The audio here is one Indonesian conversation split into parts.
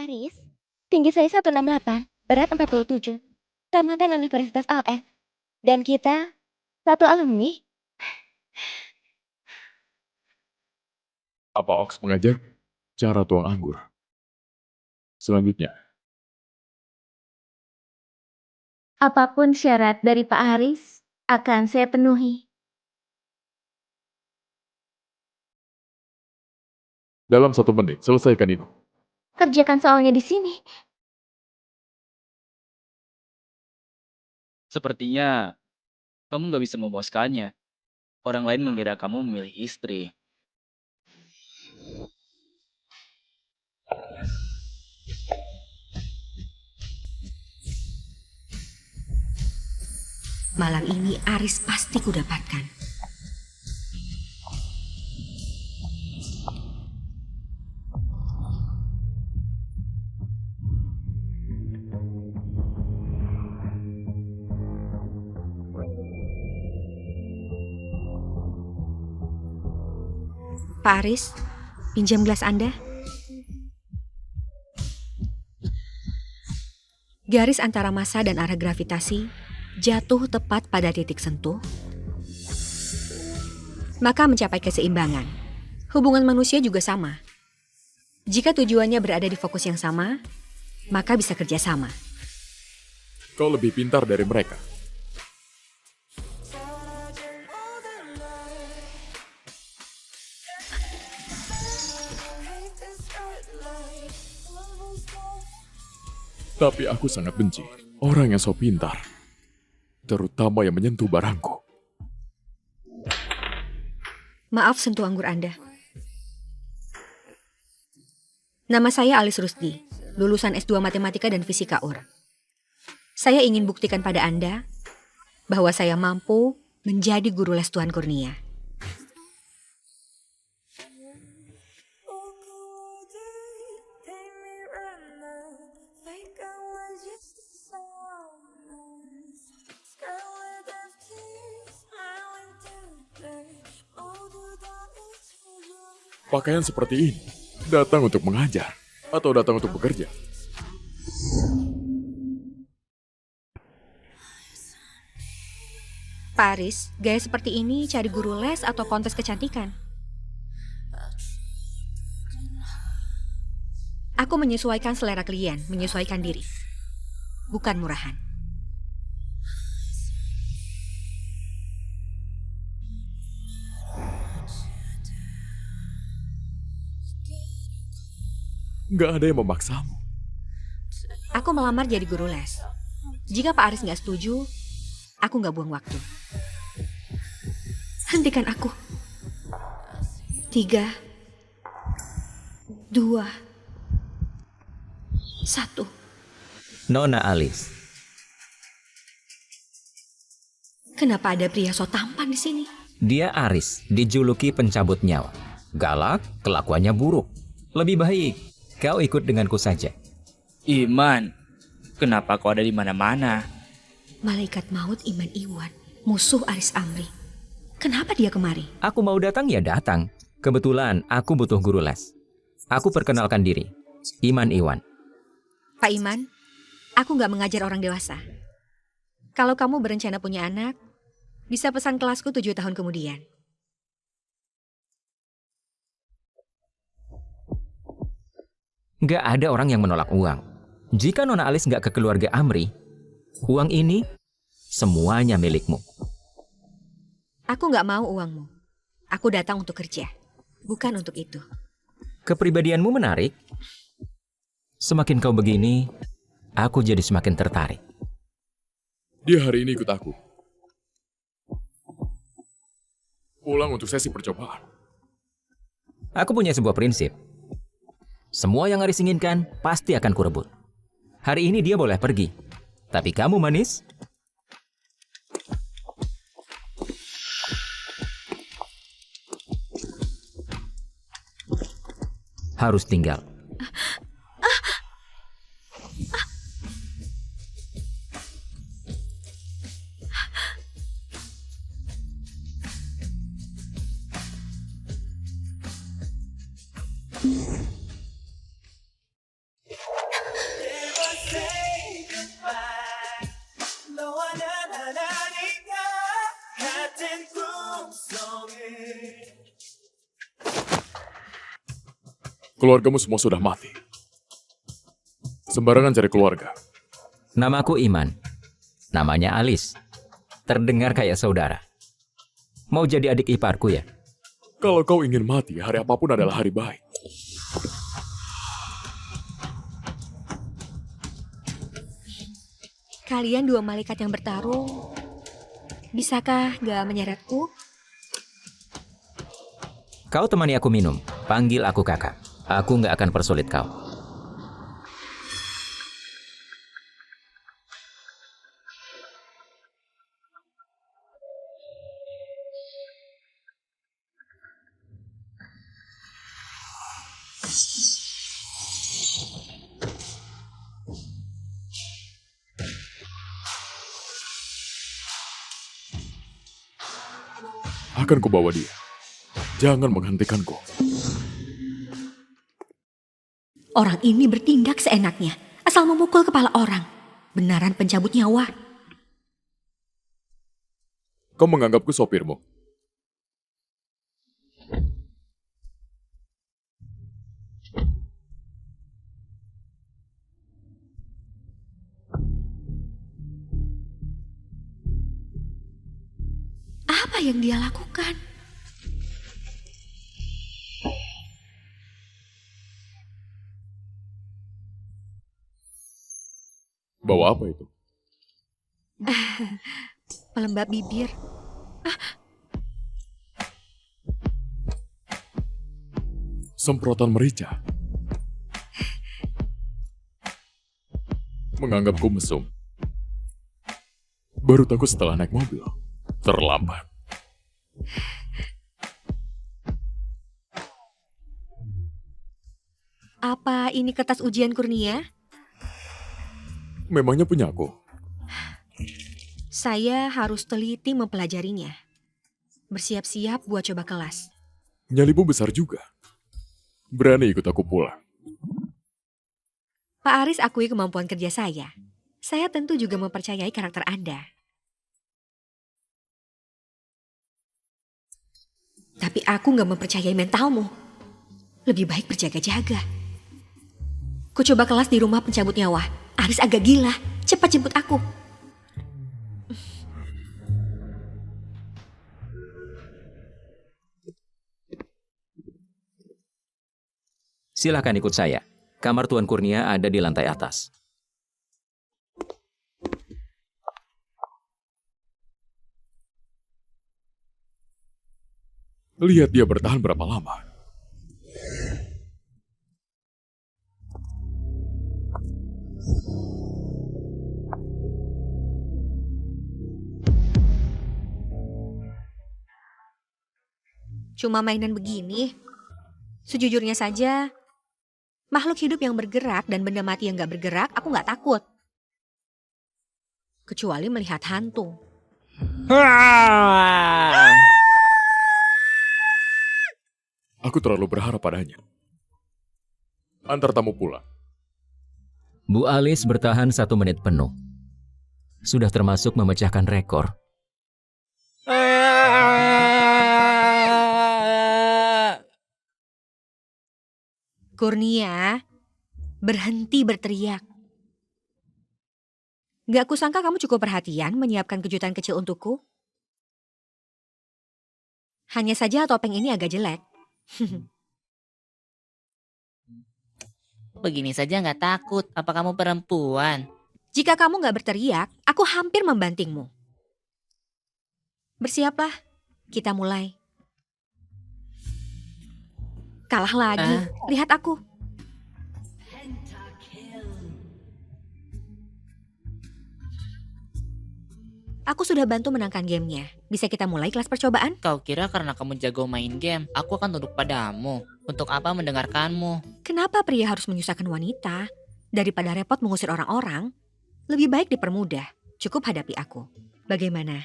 Aris, tinggi saya 168, berat 47, tamatan Universitas AF, dan kita satu alumni. Apa Ox mengajar cara tuang anggur? Selanjutnya, Apapun syarat dari Pak Aris, akan saya penuhi. dalam 1 menit, selesaikan itu. Kerjakan soalnya di sini. Sepertinya kamu nggak bisa memuaskannya. Orang lain mengira kamu memilih istri. Malam ini Aris pasti kudapatkan. Pak Aris, pinjam gelas Anda. Garis antara massa dan arah gravitasi jatuh tepat pada titik sentuh, maka mencapai keseimbangan. Hubungan manusia juga sama. Jika tujuannya berada di fokus yang sama, maka bisa kerja sama. Kau lebih pintar dari mereka. Tapi aku sangat benci orang yang so pintar, terutama yang menyentuh barangku. Maaf sentuh anggur Anda. Nama saya Alis Rusdi, lulusan S2 Matematika dan Fisika UR. Saya ingin buktikan pada Anda bahwa saya mampu menjadi guru les Tuan Kurnia. Pakaian seperti ini datang untuk mengajar atau datang untuk bekerja? Pak Aris, gaya seperti ini cari guru les atau kontes kecantikan? Aku menyesuaikan selera klien, menyesuaikan diri. Bukan murahan. Nggak ada yang memaksamu. Aku melamar jadi guru les. Jika Pak Aris nggak setuju, aku nggak buang waktu. Hentikan aku. 3, 2, 1. Nona Alis, Kenapa ada pria so tampan di sini? dia Aris, dijuluki pencabut nyawa. Galak, kelakuannya buruk. Lebih baik kau ikut denganku saja. Iman, kenapa kau ada di mana-mana? Malaikat maut Iman Iwan, musuh Aris Amri. Kenapa dia kemari? Aku mau datang ya datang. Kebetulan aku butuh guru les. Aku perkenalkan diri, Iman Iwan. Pak Iman, aku nggak mengajar orang dewasa. Kalau kamu berencana punya anak, bisa pesan kelasku 7 tahun kemudian. Nggak ada orang yang menolak uang. Jika Nona Alis nggak ke keluarga Amri, uang ini semuanya milikmu. Aku nggak mau uangmu. Aku datang untuk kerja, bukan untuk itu. Kepribadianmu menarik. Semakin kau begini, aku jadi semakin tertarik. Dia hari ini ikut aku. Pulang untuk sesi percobaan. Aku punya sebuah prinsip. Semua yang Aris inginkan pasti akan kurebut. Hari ini dia boleh pergi. Tapi kamu manis, harus tinggal. Keluargamu semua sudah mati. Sembarangan cari keluarga. Namaku Iman. Namanya Alis. Terdengar kayak saudara. Mau jadi adik iparku ya? Kalau kau ingin mati, hari apapun adalah hari baik. Kalian dua malaikat yang bertarung, bisakah gak menyeretku? Kau temani aku minum. Panggil aku kakak. Aku nggak akan persulit kau. Akan kubawa dia. Jangan menghentikanku. Orang ini bertindak seenaknya, asal memukul kepala orang. Benaran pencabut nyawa. Kau menganggapku sopirmu. Apa yang dia lakukan? Bawa apa itu? Pelembab bibir. Semprotan merica. Menganggapku mesum. Baru tahu setelah naik mobil. Terlambat. Apa ini kertas ujian Kurnia? Memangnya punya aku. Saya harus teliti mempelajarinya. Bersiap-siap buat coba kelas. Nyalimu besar juga. Berani ikut aku pulang. Pak Aris akui kemampuan kerja saya. Saya tentu juga mempercayai karakter Anda. Tapi aku gak mempercayai mentalmu. Lebih baik berjaga-jaga. Ku coba kelas di rumah pencabut nyawa. Aris agak gila. Cepat jemput aku. Silakan ikut saya. Kamar Tuan Kurnia ada di lantai atas. Lihat dia bertahan berapa lama. Cuma mainan begini. Sejujurnya saja, makhluk hidup yang bergerak dan benda mati yang gak bergerak, aku gak takut. Kecuali melihat hantu. Aku terlalu berharap padanya. Antar tamu pulang. Bu Alis bertahan 1 menit penuh. Sudah termasuk memecahkan rekor. Kurnia, berhenti berteriak. Gak kusangka kamu cukup perhatian menyiapkan kejutan kecil untukku. Hanya saja topeng ini agak jelek. Begini saja nggak takut. Apa kamu perempuan? Jika kamu gak berteriak, aku hampir membantingmu. Bersiaplah, kita mulai. Kalah lagi, lihat aku. Aku sudah bantu menangkan gamenya. Bisa kita mulai kelas percobaan? Kau kira karena kamu jago main game, aku akan tunduk padamu. Untuk apa mendengarkanmu? Kenapa pria harus menyusahkan wanita? Daripada repot mengusir orang-orang, lebih baik dipermudah. Cukup hadapi aku. Bagaimana?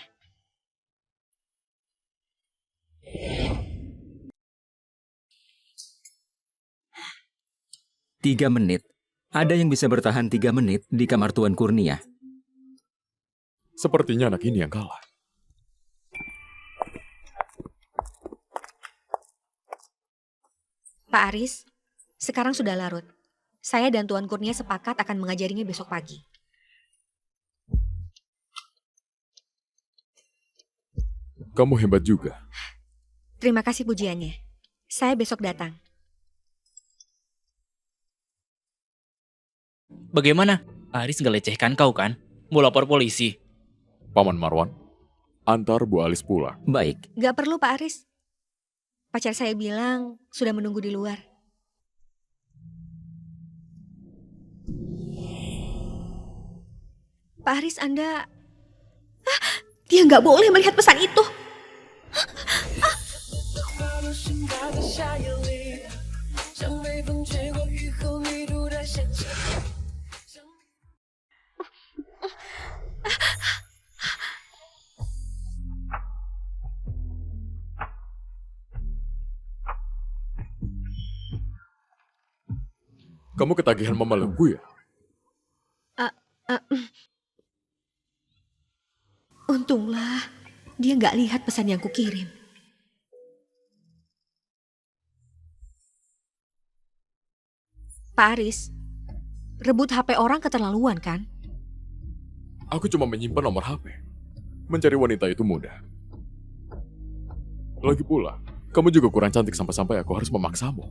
3 menit. Ada yang bisa bertahan 3 menit di kamar Tuan Kurnia. Sepertinya anak ini yang kalah. Pak Aris, sekarang sudah larut. Saya dan Tuan Kurnia sepakat akan mengajarinya besok pagi. Kamu hebat juga. Terima kasih pujiannya. Saya besok datang. Bagaimana? Aris nggak lecehkan kau kan? Mau lapor polisi. Paman Marwan, antar Bu Alis pulang. Baik, Gak perlu Pak Aris. Pacar saya bilang sudah menunggu di luar. Pak Aris, Anda... Dia nggak boleh melihat pesan itu. Kamu ketagihan memelukku ya? Untunglah dia nggak lihat pesan yang kukirim. Pak Aris, rebut HP orang keterlaluan kan? Aku cuma menyimpan nomor HP. Mencari wanita itu mudah. Lagi pula, kamu juga kurang cantik sampai-sampai aku harus memaksamu.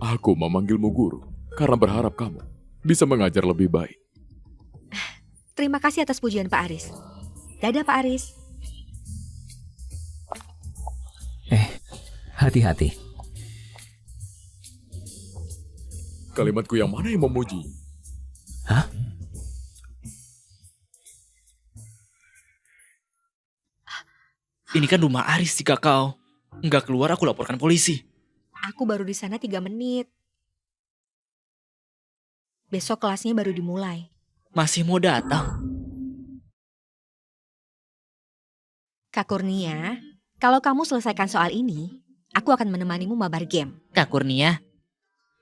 Aku memanggilmu guru karena berharap kamu bisa mengajar lebih baik. Terima kasih atas pujian Pak Aris. Dadah Pak Aris. hati-hati. Kalimatku yang mana yang memuji? Hah? Ini kan rumah Aris jika kau nggak keluar aku laporkan polisi. Aku baru di sana 3 menit. Besok kelasnya baru dimulai. Masih mau datang? Kak Kurnia, kalau kamu selesaikan soal ini, aku akan menemanimu mabar game. Kak Kurnia,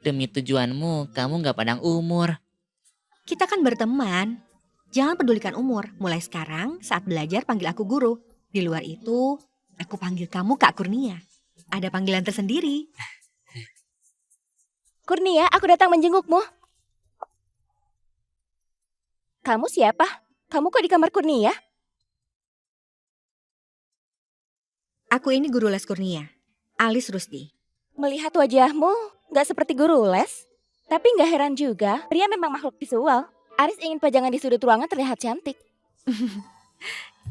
demi tujuanmu, kamu gak pandang umur. Kita kan berteman. Jangan pedulikan umur. Mulai sekarang, saat belajar panggil aku guru. Di luar itu, aku panggil kamu Kak Kurnia. Ada panggilan tersendiri. Kurnia, aku datang menjengukmu. Kamu siapa? Kamu kok di kamar Kurnia? Aku ini guru les Kurnia, Alis Rusdi. Melihat wajahmu, gak seperti guru les. Tapi gak heran juga, pria memang makhluk visual. Aris ingin pajangan di sudut ruangan terlihat cantik.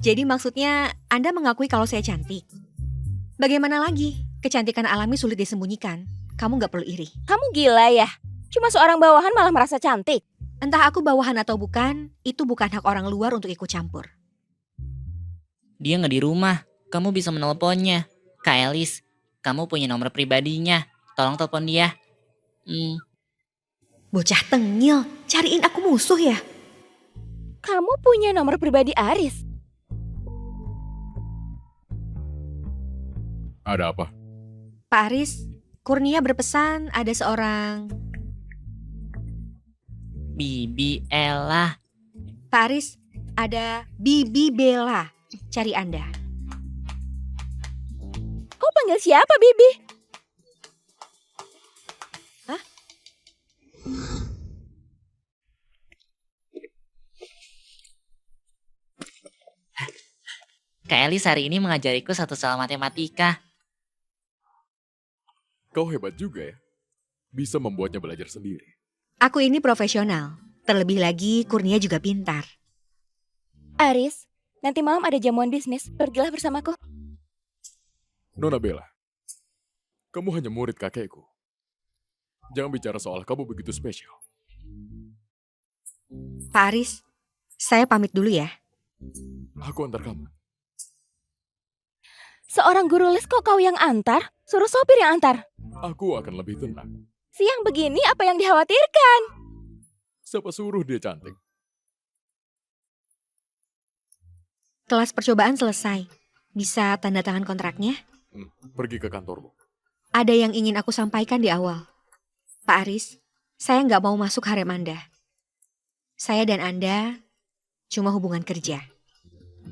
Jadi maksudnya Anda mengakui kalau saya cantik? Bagaimana lagi? Kecantikan alami sulit disembunyikan. Kamu gak perlu iri. Kamu gila ya? Cuma seorang bawahan malah merasa cantik. Entah aku bawahan atau bukan, itu bukan hak orang luar untuk ikut campur. Dia gak di rumah, kamu bisa menelponnya. Kak Elis, kamu punya nomor pribadinya. Tolong telepon dia. Bocah tengil, cariin aku musuh ya? Kamu punya nomor pribadi Aris? Ada apa? Pak Aris, Kurnia berpesan ada seorang... Bibi Ella. Pak Aris, ada Bibi Bella, cari Anda. Kau panggil siapa, Bibi? Hah? Kak Elis hari ini mengajariku satu soal matematika. Kau hebat juga ya. Bisa membuatnya belajar sendiri. Aku ini profesional. Terlebih lagi Kurnia juga pintar. Aris, nanti malam ada jamuan bisnis. Pergilah bersamaku. Nona Bella, kamu hanya murid kakekku. Jangan bicara soal kamu begitu spesial. Pak Aris, saya pamit dulu ya. Aku antar kamu. Seorang guru les kok kau yang antar? Suruh sopir yang antar. Aku akan lebih tenang. Siang begini apa yang dikhawatirkan? Siapa suruh dia cantik? Kelas percobaan selesai. Bisa tanda tangan kontraknya? Pergi ke kantormu. Ada yang ingin aku sampaikan di awal. Pak Aris, saya nggak mau masuk harem Anda. Saya dan Anda cuma hubungan kerja.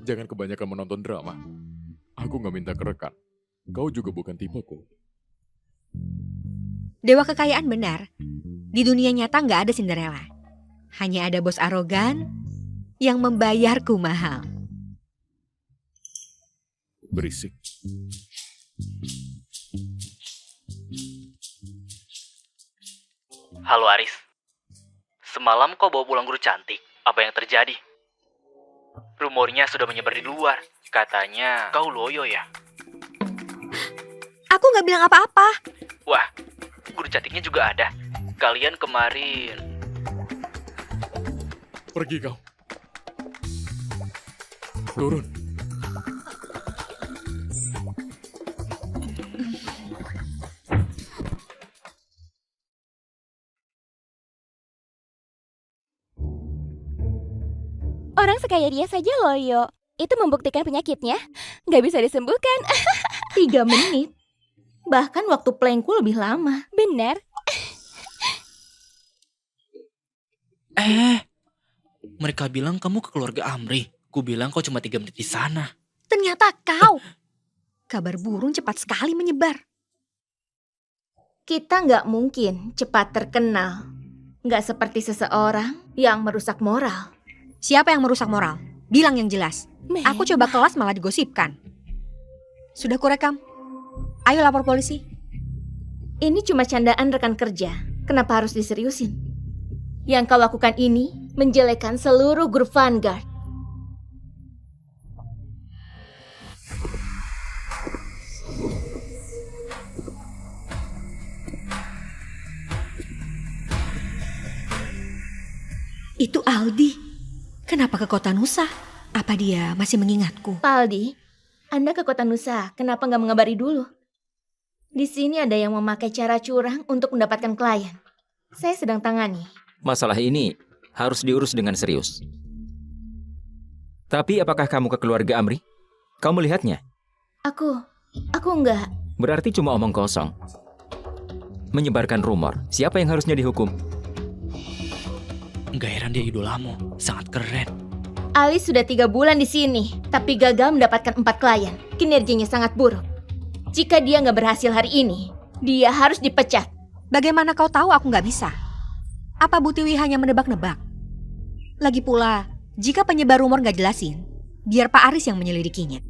Jangan kebanyakan menonton drama. Aku nggak minta kerekan. Kau juga bukan tipeku. Dewa kekayaan benar. Di dunia nyata nggak ada Cinderella. Hanya ada bos arogan yang membayarku mahal. Berisik. Halo Aris. Semalam kau bawa pulang guru cantik. Apa yang terjadi? Rumornya sudah menyebar di luar. Katanya kau loyo ya. Aku nggak bilang apa-apa. Wah, guru cantiknya juga ada. Kalian kemarin... Pergi kau. Turun. Orang sekaya dia saja loyo. Itu membuktikan penyakitnya nggak bisa disembuhkan. 3 menit. Bahkan waktu plankku lebih lama. Benar. Mereka bilang kamu ke keluarga Amri. Ku bilang kau cuma 3 menit di sana. Ternyata kau. Kabar burung cepat sekali menyebar. Kita nggak mungkin cepat terkenal. Nggak seperti seseorang yang merusak moral. Siapa yang merusak moral? Bilang yang jelas. Aku coba kelas malah digosipkan. Sudah kurekam. Ayo lapor polisi. Ini cuma candaan rekan kerja. Kenapa harus diseriusin? Yang kau lakukan ini menjelekkan seluruh grup Vanguard. Itu Aldi. Kenapa ke Kota Nusa? Apa dia masih mengingatku? Paldi, Anda ke Kota Nusa, kenapa nggak mengabari dulu? Di sini ada yang memakai cara curang untuk mendapatkan klien. Saya sedang tangani. Masalah ini harus diurus dengan serius. Tapi apakah kamu ke keluarga Amri? Kamu melihatnya? Aku enggak. Berarti cuma omong kosong. Menyebarkan rumor. Siapa yang harusnya dihukum? Enggak heran dia idolamu. Sangat keren. Alice sudah 3 bulan di sini, tapi gagal mendapatkan 4 klien. Kinerjanya sangat buruk. Jika dia nggak berhasil hari ini, dia harus dipecat. Bagaimana kau tahu aku nggak bisa? Apa Bu Tiwi hanya menebak-nebak? Lagi pula, jika penyebar rumor nggak jelasin, biar Pak Aris yang menyelidikinya.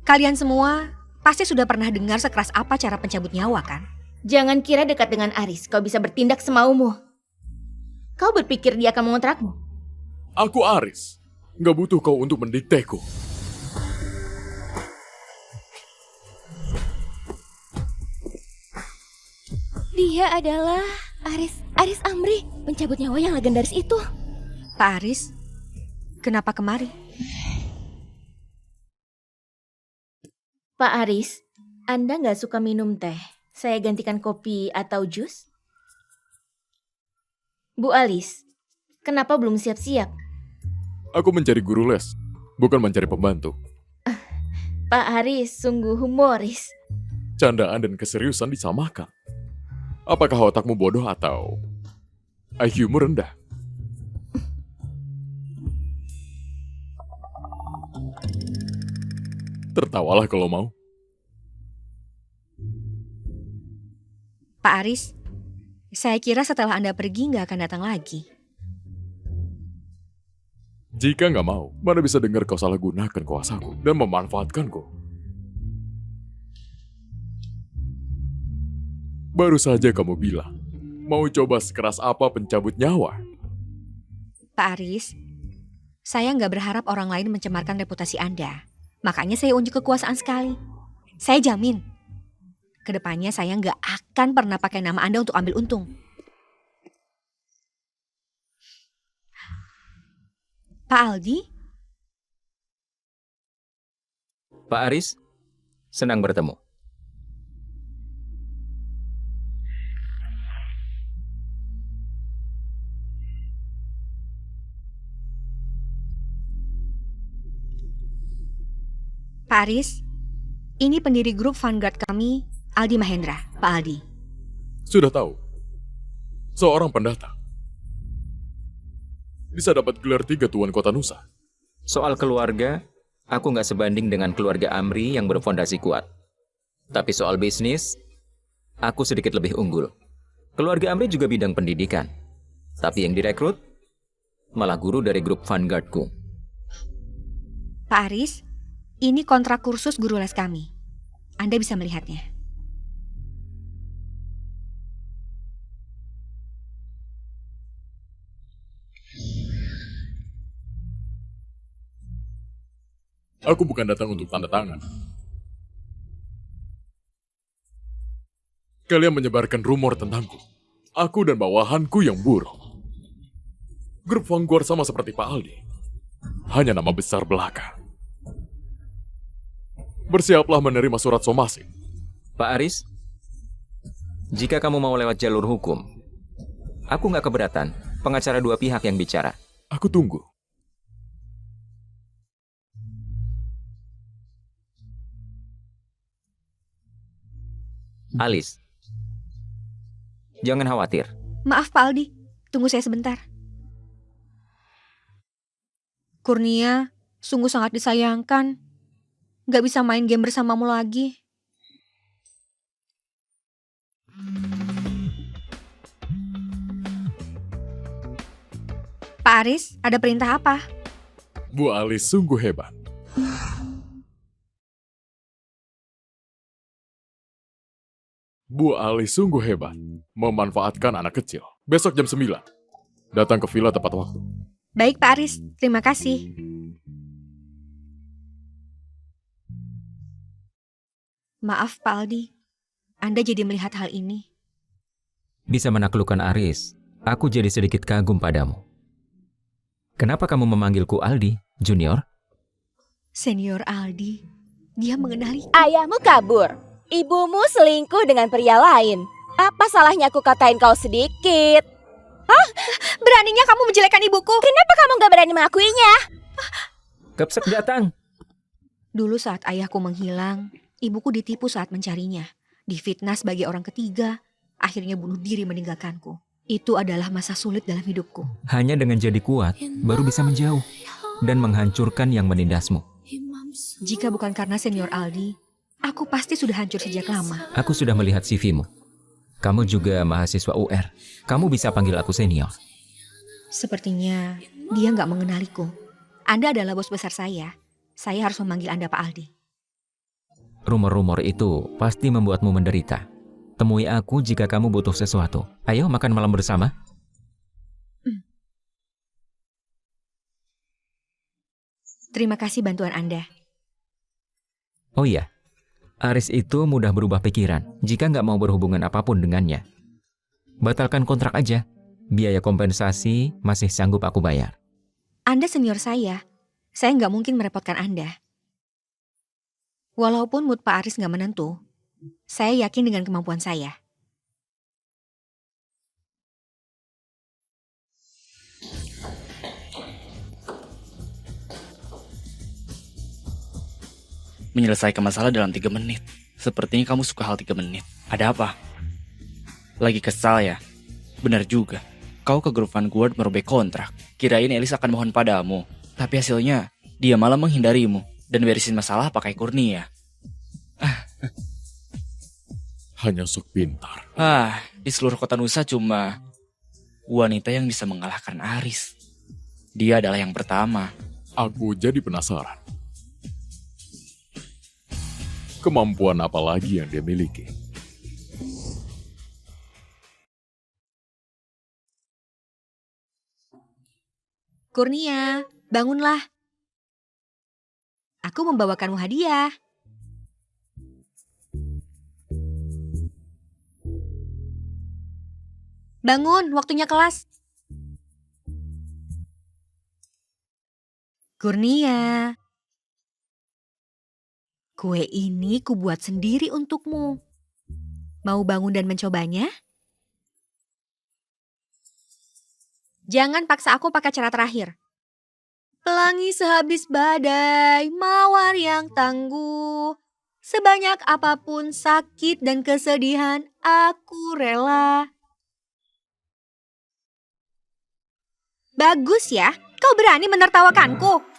Kalian semua pasti sudah pernah dengar sekeras apa cara pencabut nyawa kan? Jangan kira dekat dengan Aris, kau bisa bertindak semaumu. Kau berpikir dia akan mengontrakmu? Aku Aris. Nggak butuh kau untuk mendikteku. Dia adalah Aris Amri, pencabut nyawa yang legendaris itu. Pak Aris, kenapa kemari? Pak Aris, Anda nggak suka minum teh? Saya gantikan kopi atau jus? Bu Alice, kenapa belum siap-siap? Aku mencari guru les, bukan mencari pembantu. Pak Aris sungguh humoris. Candaan dan keseriusan disamakan. Apakah otakmu bodoh atau IQ-mu rendah? Tertawalah kalau mau. Pak Aris, saya kira setelah Anda pergi nggak akan datang lagi. Jika nggak mau, mana bisa dengar kau salah gunakan kuasaku dan memanfaatkanku. Baru saja kamu bilang, mau coba sekeras apa pencabut nyawa? Pak Aris, saya nggak berharap orang lain mencemarkan reputasi Anda. Makanya saya unjuk kekuasaan sekali. Saya jamin, kedepannya saya nggak akan pernah pakai nama Anda untuk ambil untung. Pak Aldi? Pak Aris, senang bertemu. Pak Aris, ini pendiri grup Vanguard kami, Aldi Mahendra. Pak Aldi. Sudah tahu, seorang pendatang bisa dapat gelar 3 Tuan Kota Nusa. Soal keluarga, aku nggak sebanding dengan keluarga Amri yang berfondasi kuat. Tapi soal bisnis, aku sedikit lebih unggul. Keluarga Amri juga bidang pendidikan. Tapi yang direkrut malah guru dari grup Vanguardku. Pak Aris, ini kontrak kursus guru les kami. Anda bisa melihatnya. Aku bukan datang untuk tanda tangan. Kalian menyebarkan rumor tentangku. Aku dan bawahanku yang buruk. Grup Vanguard sama seperti Pak Aldi. Hanya nama besar belaka. Bersiaplah menerima surat somasi. Pak Aris, jika kamu mau lewat jalur hukum, aku nggak keberatan. Pengacara dua pihak yang bicara. Aku tunggu. Alis, jangan khawatir. Maaf Pak Aldi, tunggu saya sebentar. Kurnia, sungguh sangat disayangkan. Gak bisa main game bersamamu lagi. Pak Aris, ada perintah apa? Bu Alis sungguh hebat. Bu Alis sungguh hebat. Memanfaatkan anak kecil. Besok jam 9. Datang ke villa tepat waktu. Baik Pak Aris, terima kasih. Maaf Pak Aldi, Anda jadi melihat hal ini. Bisa menaklukkan Aris, aku jadi sedikit kagum padamu. Kenapa kamu memanggilku Aldi, Junior? Senior Aldi, dia mengenali. Ayahmu kabur. Ibumu selingkuh dengan pria lain. Apa salahnya aku katain kau sedikit? Beraninya kamu menjelekkan ibuku. Kenapa kamu gak berani mengakuinya? Kepsek datang. Dulu saat ayahku menghilang, ibuku ditipu saat mencarinya. Difitnah sebagai orang ketiga, akhirnya bunuh diri meninggalkanku. Itu adalah masa sulit dalam hidupku. Hanya dengan jadi kuat, baru bisa menjauh dan menghancurkan yang menindasmu. Jika bukan karena senior Aldi, aku pasti sudah hancur sejak lama. Aku sudah melihat CV-mu. Kamu juga mahasiswa UR. Kamu bisa panggil aku senior. Sepertinya dia nggak mengenaliku. Anda adalah bos besar saya. Saya harus memanggil Anda Pak Aldi. Rumor-rumor itu pasti membuatmu menderita. Temui aku jika kamu butuh sesuatu. Ayo makan malam bersama. Terima kasih bantuan Anda. Oh iya, Aris itu mudah berubah pikiran jika nggak mau berhubungan apapun dengannya. Batalkan kontrak aja. Biaya kompensasi masih sanggup aku bayar. Anda senior saya nggak mungkin merepotkan Anda. Walaupun mood Pak Aris nggak menentu, saya yakin dengan kemampuan saya. Menyelesaikan masalah dalam 3 menit. Sepertinya kamu suka hal 3 menit. Ada apa? Lagi kesal ya? Benar juga. Kau ke grup Vanguard merobek kontrak. Kirain Elis akan mohon padamu. Tapi hasilnya, dia malah menghindarimu. Dan beresin masalah pakai Kurnia. Hanya sok pintar. Di seluruh kota Nusa cuma wanita yang bisa mengalahkan Aris. Dia adalah yang pertama. Aku jadi penasaran. Kemampuan apa lagi yang dia miliki? Kurnia, bangunlah. Aku membawakanmu hadiah. Bangun, waktunya kelas. Kurnia, kue ini kubuat sendiri untukmu. Mau bangun dan mencobanya? Jangan paksa aku pakai cara terakhir. Pelangi sehabis badai, mawar yang tangguh. Sebanyak apapun sakit dan kesedihan, aku rela. Bagus ya, kau berani menertawakanku.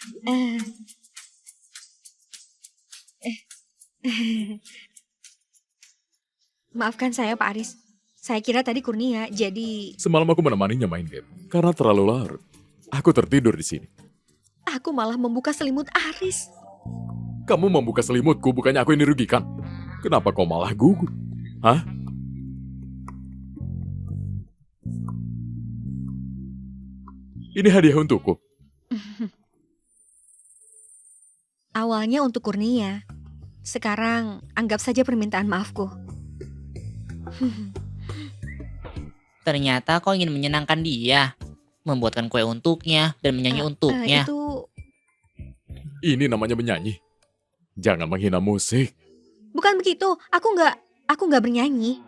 Eh. Maafkan saya Pak Aris. Saya kira tadi Kurnia, jadi Semalam aku menemaninya main game. Karena terlalu larut. Aku tertidur di sini. aku malah membuka selimut Aris. Kamu membuka selimutku, bukannya aku ini rugikan. Kenapa kau malah gugup? Hah? Ini hadiah untukku. Awalnya untuk Kurnia. Sekarang anggap saja permintaan maafku. Ternyata kau ingin menyenangkan dia. Membuatkan kue untuknya dan menyanyi untuknya. Itu Ini namanya menyanyi. Jangan menghina musik. bukan begitu. Aku nggak bernyanyi.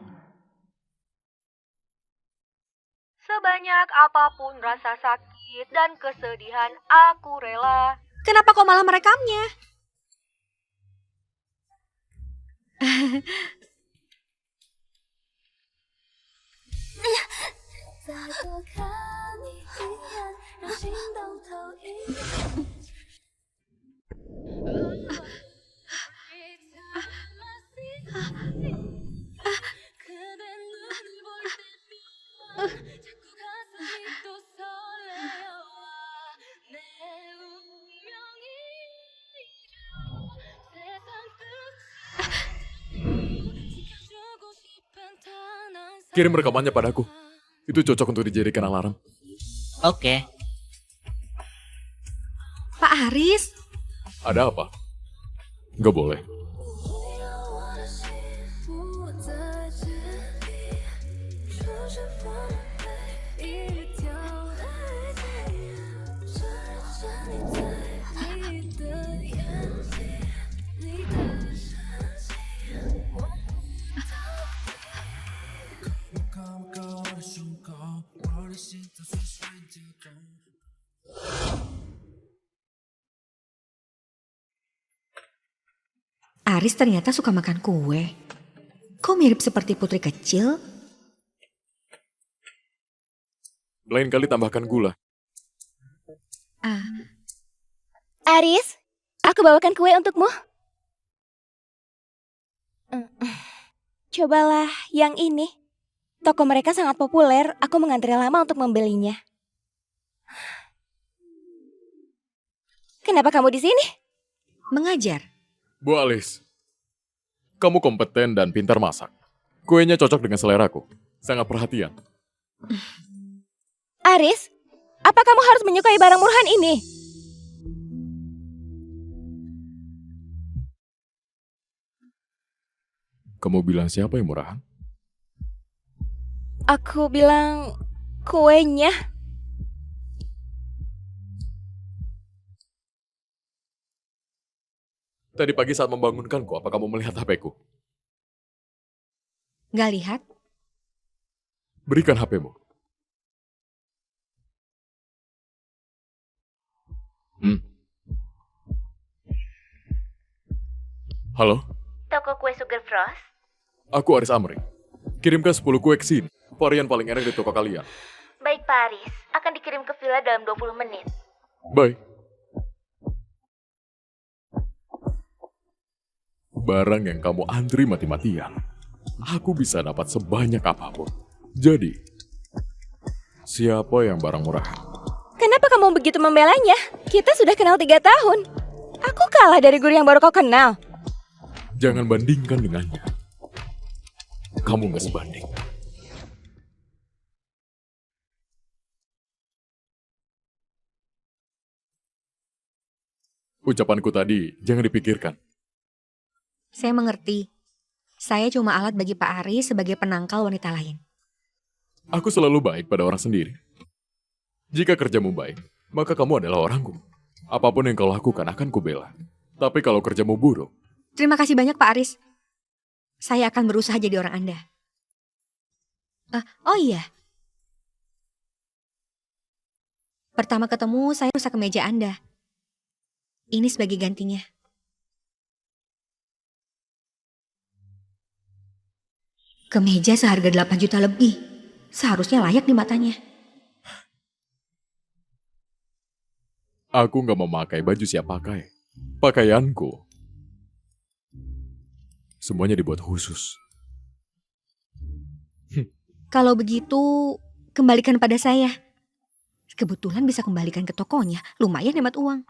Sebanyak apapun rasa sakit dan kesedihan, aku rela. Kenapa kau malah merekamnya? Kirim rekamannya padaku. Itu cocok untuk dijadikan alarm. Oke. Pak Aris, Ada apa? Nggak boleh. Aris ternyata suka makan kue. Kok mirip seperti putri kecil? Lain kali tambahkan gula. Aris, aku bawakan kue untukmu. Cobalah yang ini. Toko mereka sangat populer, aku mengantri lama untuk membelinya. Kenapa kamu di sini? Mengajar. Bu Alis, kamu kompeten dan pintar masak. Kuenya cocok dengan seleraku. Sangat perhatian. Aris, apa kamu harus menyukai barang murahan ini? Kamu bilang siapa yang murahan? Aku bilang kuenya. Tadi pagi saat membangunkanku, apa kamu melihat HP-ku? Gak lihat? Berikan HP-mu. Halo, Toko kue Sugar Frost? aku Aris Amri. Kirimkan 10 kue ke sini. Varian paling enak di toko kalian. Baik Pak Aris, akan dikirim ke villa dalam 20 menit. Baik. Barang yang kamu antri mati-matian, aku bisa dapat sebanyak apapun. Jadi, siapa yang barang murah? Kenapa kamu begitu membelanya? Kita sudah kenal 3 tahun. Aku kalah dari guru yang baru kau kenal. Jangan bandingkan dengannya. Kamu gak sebanding. Ucapanku tadi, jangan dipikirkan. Saya mengerti. Saya cuma alat bagi Pak Aris sebagai penangkal wanita lain. Aku selalu baik pada orang sendiri. Jika kerjamu baik, maka kamu adalah orangku. Apapun yang kau lakukan akan kubela. Tapi kalau kerjamu buruk, Terima kasih banyak Pak Aris. Saya akan berusaha jadi orang Anda. Oh iya. Pertama ketemu saya rusak kemeja Anda. Ini sebagai gantinya. Kemeja seharga 8 juta lebih. Seharusnya layak di matanya. Aku nggak memakai baju siap pakai. Pakaianku semuanya dibuat khusus. Kalau begitu, kembalikan pada saya. Kebetulan bisa kembalikan ke tokonya, lumayan hemat uang.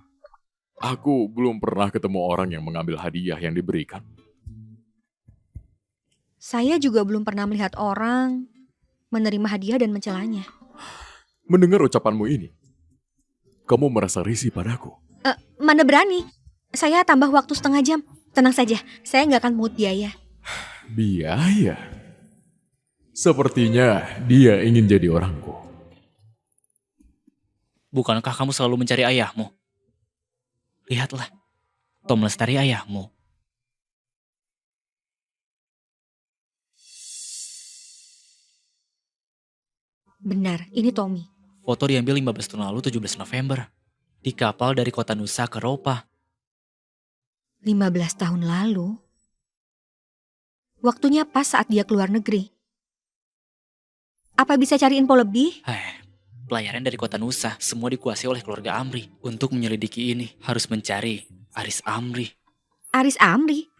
Aku belum pernah ketemu orang yang mengambil hadiah yang diberikan. Saya juga belum pernah melihat orang menerima hadiah dan mencelanya. Mendengar ucapanmu ini, kamu merasa risih padaku. Mana berani? Saya tambah waktu setengah jam. Tenang saja, saya nggak akan pungut biaya. Biaya? Sepertinya dia ingin jadi orangku. Bukankah kamu selalu mencari ayahmu? Lihatlah, Tom Lestari ayahmu. Benar, ini Tommy. Foto diambil 15 tahun lalu 17 November. Di kapal dari kota Nusa ke Ropa. 15 tahun lalu. Waktunya pas saat dia keluar negeri. Apa bisa cari info lebih? Pelayaran dari kota Nusa semua dikuasai oleh keluarga Amri. Untuk menyelidiki ini harus mencari Aris Amri. Aris Amri?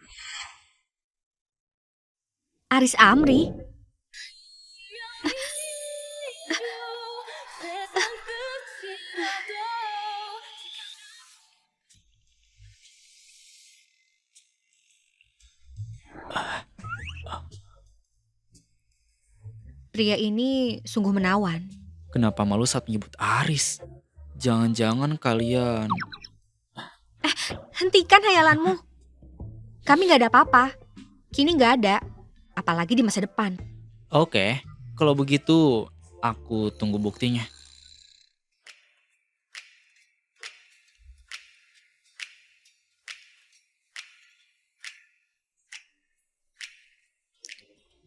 Aris Amri? Pria ini sungguh menawan. Kenapa malu saat menyebut Aris? Jangan-jangan kalian... Hentikan hayalanmu. Kami gak ada apa-apa. Kini gak ada. Apalagi di masa depan. Oke, kalau begitu aku tunggu buktinya.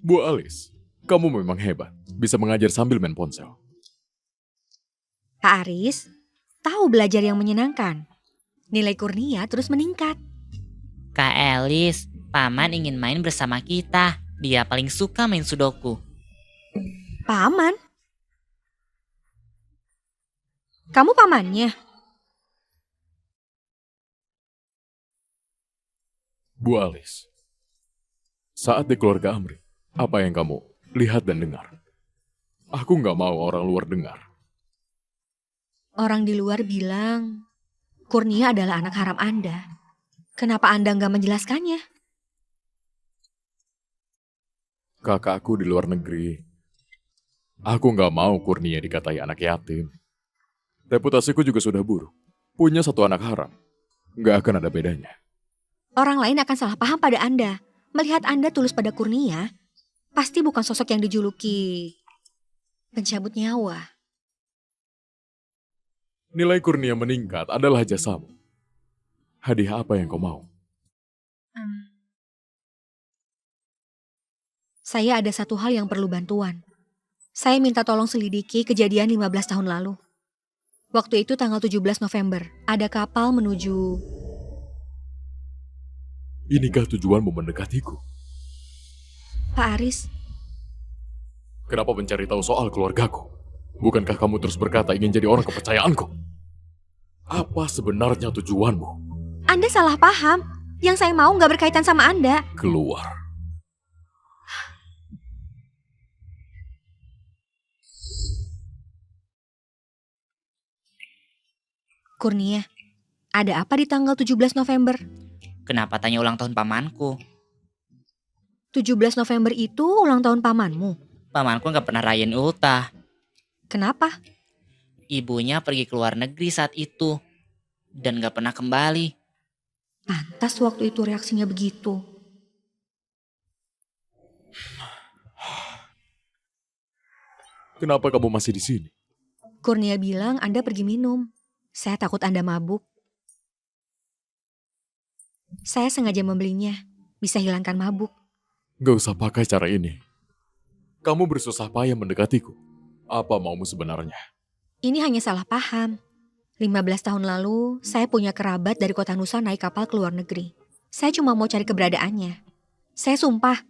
Bu Alice, kamu memang hebat. Bisa mengajar sambil main ponsel. Pak Aris, tahu belajar yang menyenangkan. Nilai Kurnia terus meningkat. Kak Elis, Paman ingin main bersama kita. Dia paling suka main sudoku. Paman? Kamu pamannya? Bu Alice, saat di keluarga Amri, apa yang kamu lihat dan dengar? Aku nggak mau orang luar dengar. Orang di luar bilang Kurnia adalah anak haram Anda. Kenapa Anda nggak menjelaskannya? Kakakku di luar negeri. Aku nggak mau Kurnia dikatai anak yatim. Reputasiku juga sudah buruk. Punya satu anak haram. Nggak akan ada bedanya. Orang lain akan salah paham pada Anda. Melihat Anda tulus pada Kurnia, pasti bukan sosok yang dijuluki pencabut nyawa. Nilai Kurnia meningkat adalah jasamu. Hadiah apa yang kau mau? Saya ada satu hal yang perlu bantuan. Saya minta tolong selidiki kejadian 15 tahun lalu. Waktu itu tanggal 17 November, ada kapal menuju... Inikah tujuanmu mendekatiku? Pak Aris, Kenapa mencari tahu soal keluargaku? Bukankah kamu terus berkata ingin jadi orang kepercayaanku? Apa sebenarnya tujuanmu? Anda salah paham. Yang saya mau nggak berkaitan sama Anda. Keluar. Kurnia, ada apa di tanggal 17 November? Kenapa tanya ulang tahun pamanku? 17 November itu ulang tahun pamanmu. Pamanku nggak pernah rayain ultah. Kenapa? Ibunya pergi ke luar negeri saat itu. Dan nggak pernah kembali. Pantas waktu itu reaksinya begitu. Kenapa kamu masih di sini? Kurnia bilang Anda pergi minum. Saya takut Anda mabuk. Saya sengaja membelinya. Bisa hilangkan mabuk. Gak usah pakai cara ini. Kamu bersusah payah mendekatiku. Apa maumu sebenarnya? Ini hanya salah paham. 15 tahun lalu, saya punya kerabat dari kota Nusa naik kapal ke luar negeri. Saya cuma mau cari keberadaannya. Saya sumpah,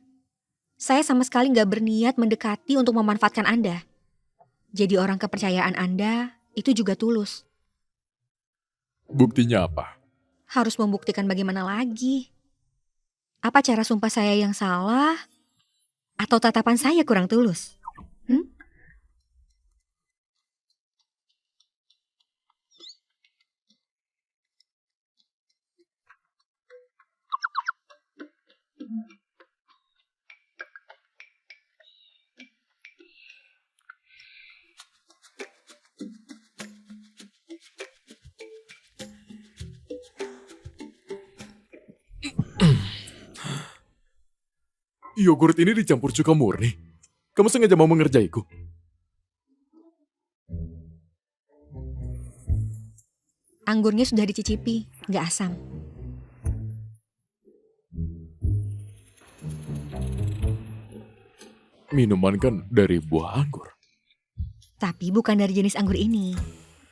saya sama sekali gak berniat mendekati untuk memanfaatkan Anda. Jadi orang kepercayaan Anda itu juga tulus. Buktinya apa? Harus membuktikan bagaimana lagi? Apa cara sumpah saya yang salah? Atau tatapan saya kurang tulus? Yogurt ini dicampur cuka murni. Kamu sengaja mau mengerjaiku? Anggurnya sudah dicicipi, nggak asam. Minuman kan dari buah anggur. Tapi bukan dari jenis anggur ini.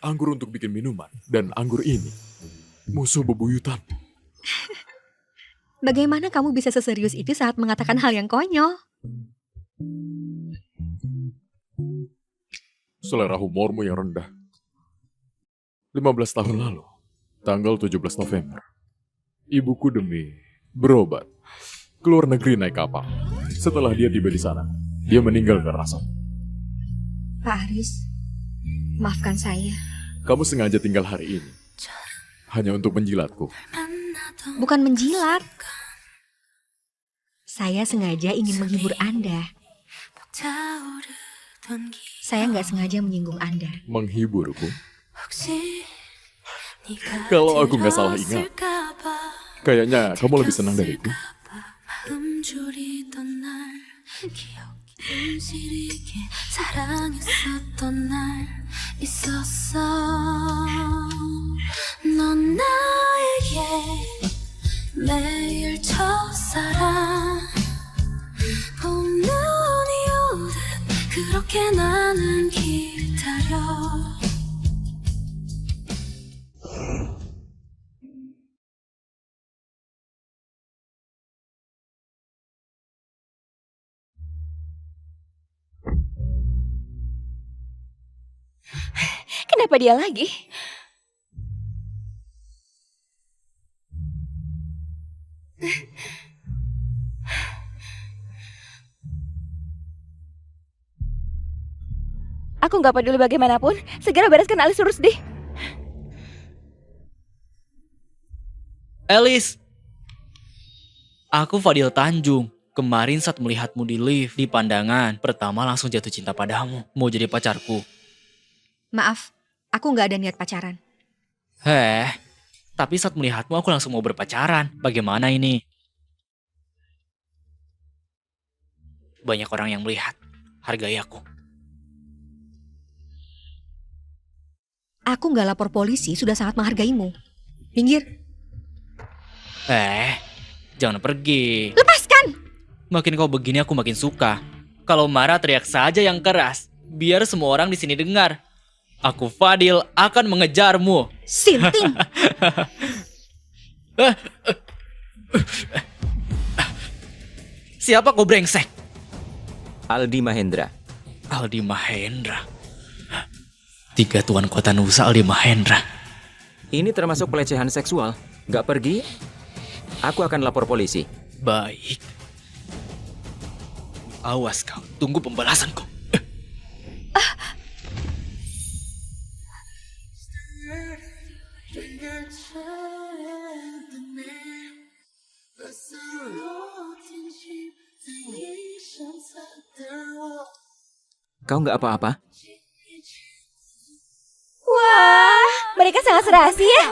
Anggur untuk bikin minuman. Dan anggur ini musuh bebuyutan. Bagaimana kamu bisa seserius itu saat mengatakan hal yang konyol? Selera humormu yang rendah. 15 tahun lalu, tanggal 17 November, ibuku demi berobat ke luar negeri naik kapal. Setelah dia tiba di sana, dia meninggal karena asap. Pak Aris, maafkan saya. Kamu sengaja tinggal hari ini hanya untuk menjilatku. Bukan menjilat. Saya sengaja ingin menghibur Anda. Saya nggak sengaja menyinggung Anda. Menghiburku? Kalau aku nggak salah ingat, kayaknya kamu lebih senang dariku. 매일 첫사랑 봄눈이 오듯 그렇게 나는 기다려. Kenapa dia lagi? Aku nggak peduli bagaimanapun, segera bereskan alis Rusdi. Alice! Aku Fadil Tanjung. Kemarin saat melihatmu di lift, di pandangan, pertama langsung jatuh cinta padamu. Mau jadi pacarku. Maaf, aku nggak ada niat pacaran. Tapi saat melihatmu aku langsung mau berpacaran. Bagaimana ini? Banyak orang yang melihat. Hargai aku. Aku nggak lapor polisi, sudah sangat menghargaimu. Minggir. Jangan pergi. Lepaskan! Makin kau begini aku makin suka. Kalau marah teriak saja yang keras. Biar semua orang di sini dengar. Aku Fadil akan mengejarmu. Sinting! Siapa kau brengsek? Aldi Mahendra. Aldi Mahendra. 3 tuan kota Nusa Aldi Mahendra. Ini termasuk pelecehan seksual. Gak pergi, aku akan lapor polisi. Baik. Awas kau, tunggu pembalasanku. Kau gak apa-apa? Wah, mereka sangat serasi ya.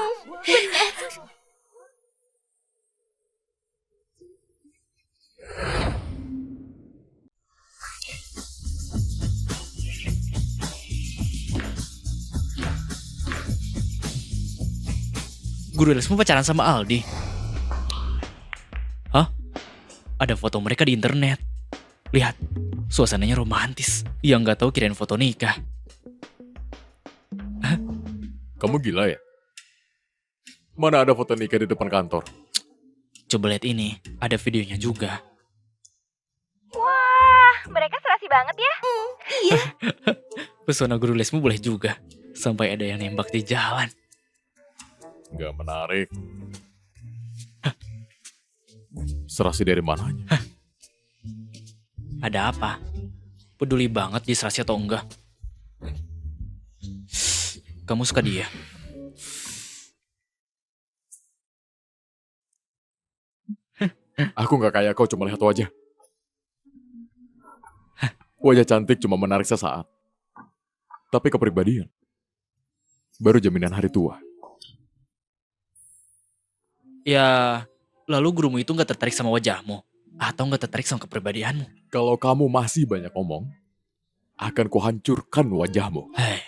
Guru lesmu pacaran sama Aldi? Hah? Ada foto mereka di internet. Lihat, suasananya romantis. Yang nggak tahu kirain foto nikah. Kamu gila ya? Mana ada foto nikah di depan kantor? Coba lihat ini, ada videonya juga. Wah, mereka serasi banget ya. Pesona guru lesmu boleh juga. Sampai ada yang nembak di jalan. Nggak menarik. Serasi dari mananya? Ada apa? Peduli banget dia serasi atau enggak? Kamu suka dia? Aku nggak kayak kau cuma lihat wajah. Wajah cantik cuma menarik sesaat. Tapi kepribadian baru jaminan hari tua. Ya, lalu gurumu itu nggak tertarik sama wajahmu? Atau nggak tertarik sama kepribadianmu? Kalau kamu masih banyak ngomong, akan kuhancurkan wajahmu. Hei,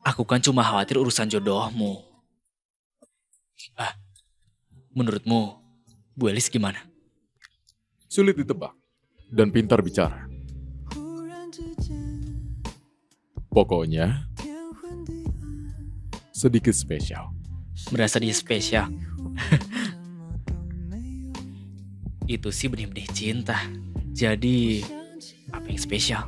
aku kan cuma khawatir urusan jodohmu. Menurutmu, Bu Elis gimana? Sulit ditebak dan pintar bicara. Pokoknya, sedikit spesial. Merasa dia spesial. Itu sih benih-benih cinta. Jadi, apa yang spesial?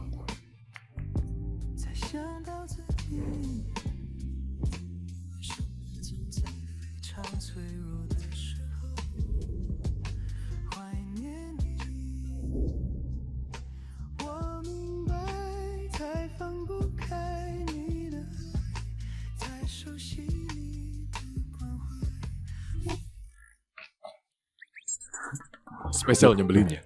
Spesial nyebelinnya.